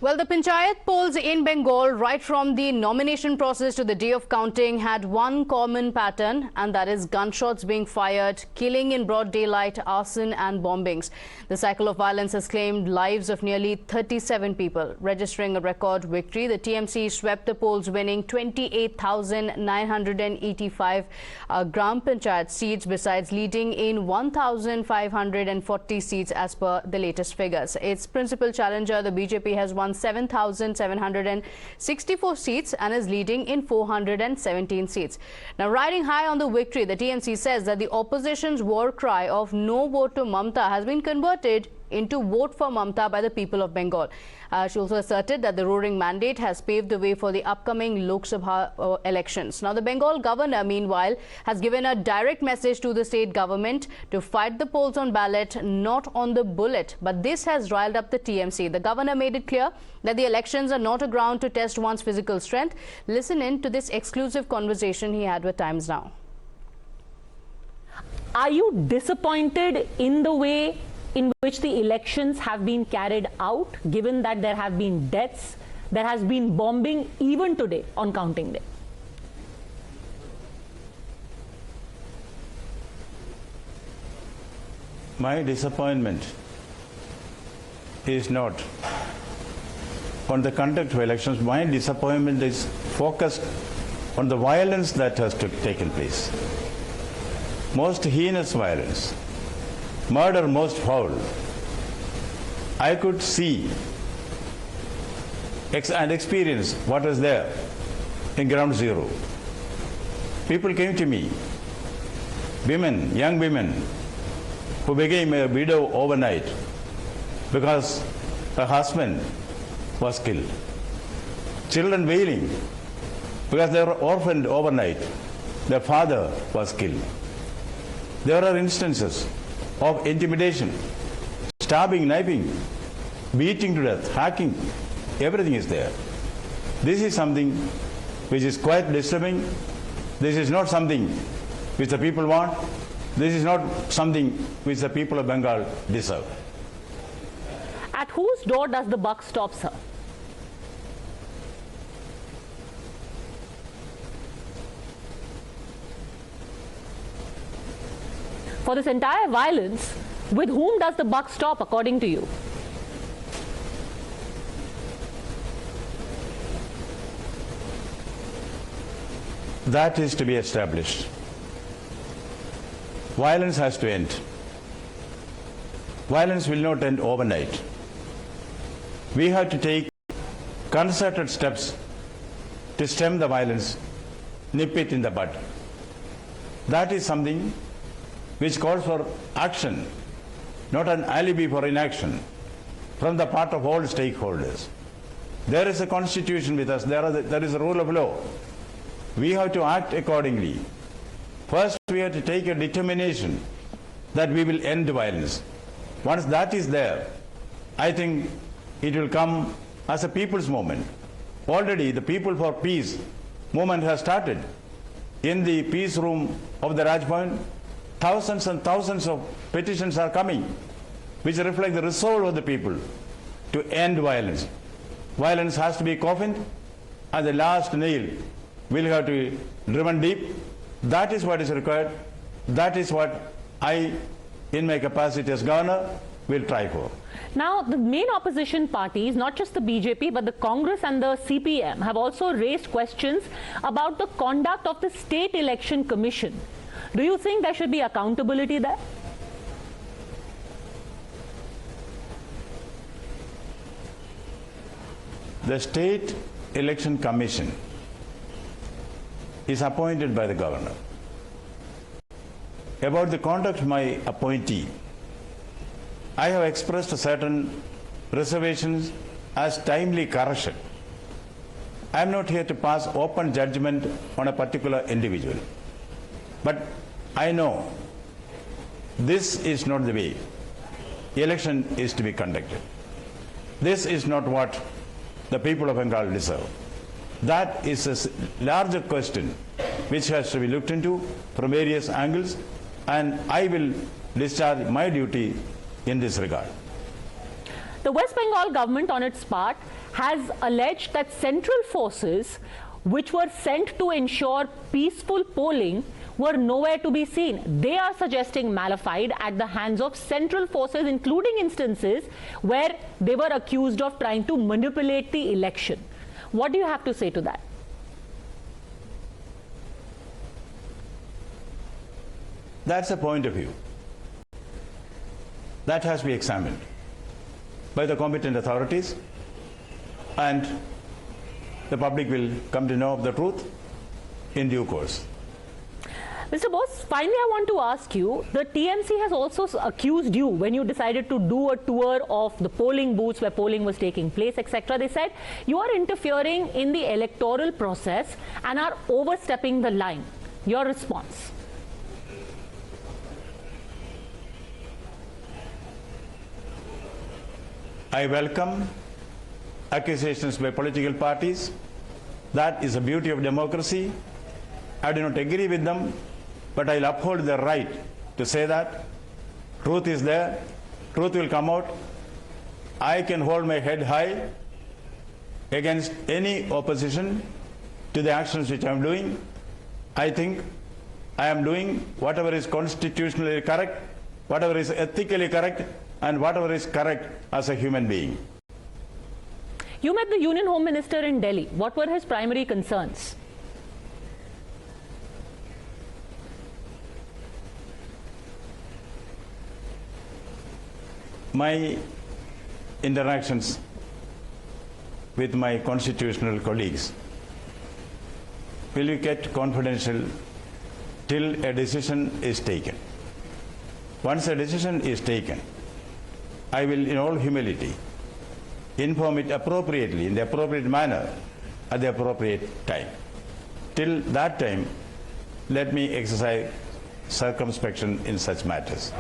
Well, the Panchayat polls in Bengal, right from the nomination process to the day of counting, had one common pattern, and that is gunshots being fired, killing in broad daylight, arson and bombings. The cycle of violence has claimed lives of nearly 37 people. Registering a record victory, the TMC swept the polls, winning 28,985 Gram Panchayat seats, besides leading in 1,540 seats as per the latest figures. Its principal challenger, the BJP, has won 7,764 seats and is leading in 417 seats. Now, riding high on the victory, the TMC says that the opposition's war cry of no vote to Mamta has been converted into vote for Mamta by the people of Bengal. She also asserted that the roaring mandate has paved the way for the upcoming Lok Sabha elections. Now, the Bengal governor, meanwhile, has given a direct message to the state government to fight the polls on ballot, not on the bullet. But this has riled up the TMC. The governor made it clear that the elections are not a ground to test one's physical strength. Listen in to this exclusive conversation he had with Times Now. Are you disappointed in the way in which the elections have been carried out, given that there have been deaths, there has been bombing even today on counting day? My disappointment is not on the conduct of elections. My disappointment is focused on the violence that has taken place. Most heinous violence. Murder most foul. I could see and experience what was there in ground zero. People came to me, women, young women, who became a widow overnight because her husband was killed. Children wailing because they were orphaned overnight. Their father was killed. There are instances of intimidation, stabbing, knifing, beating to death, hacking, everything is there. This is something which is quite disturbing. This is not something which the people want. This is not something which the people of Bengal deserve. At whose door does the buck stop, sir? For this entire violence, with whom does the buck stop, according to you? That is to be established. Violence has to end. Violence will not end overnight. We have to take concerted steps to stem the violence, nip it in the bud. That is something which calls for action, not an alibi for inaction, from the part of all stakeholders. There is a constitution with us, there is a rule of law. We have to act accordingly. First, we have to take a determination that we will end violence. Once that is there, I think it will come as a people's movement. Already the People for Peace movement has started. In the peace room of the Raj Bhavan, thousands and thousands of petitions are coming, which reflect the resolve of the people to end violence. Violence has to be coffined, and the last nail will have to be driven deep. That is what is required. That is what I, in my capacity as governor, will try for. Now, the main opposition parties, not just the BJP, but the Congress and the CPM, have also raised questions about the conduct of the State Election Commission. Do you think there should be accountability there? The State Election Commission is appointed by the governor. About the conduct of my appointee, I have expressed certain reservations as timely correction. I am not here to pass open judgment on a particular individual. But I know this is not the way election is to be conducted. This is not what the people of Bengal deserve. That is a larger question which has to be looked into from various angles, and I will discharge my duty in this regard. The West Bengal government on its part has alleged that central forces which were sent to ensure peaceful polling were nowhere to be seen. They are suggesting malafide at the hands of central forces, including instances where they were accused of trying to manipulate the election. What do you have to say to that? That's a point of view. That has to be examined by the competent authorities, and the public will come to know of the truth in due course. Mr. Bose, finally I want to ask you, the TMC has also accused you when you decided to do a tour of the polling booths where polling was taking place, etc. They said you are interfering in the electoral process and are overstepping the line. Your response? I welcome accusations by political parties. That is the beauty of democracy. I do not agree with them, but I'll uphold their right to say that. Truth is there. Truth will come out. I can hold my head high against any opposition to the actions which I am doing. I think I am doing whatever is constitutionally correct, whatever is ethically correct, and whatever is correct as a human being. You met the Union Home Minister in Delhi. What were his primary concerns? My interactions with my constitutional colleagues will be kept confidential till a decision is taken. Once a decision is taken, I will, in all humility, inform it appropriately, in the appropriate manner, at the appropriate time. Till that time, let me exercise circumspection in such matters.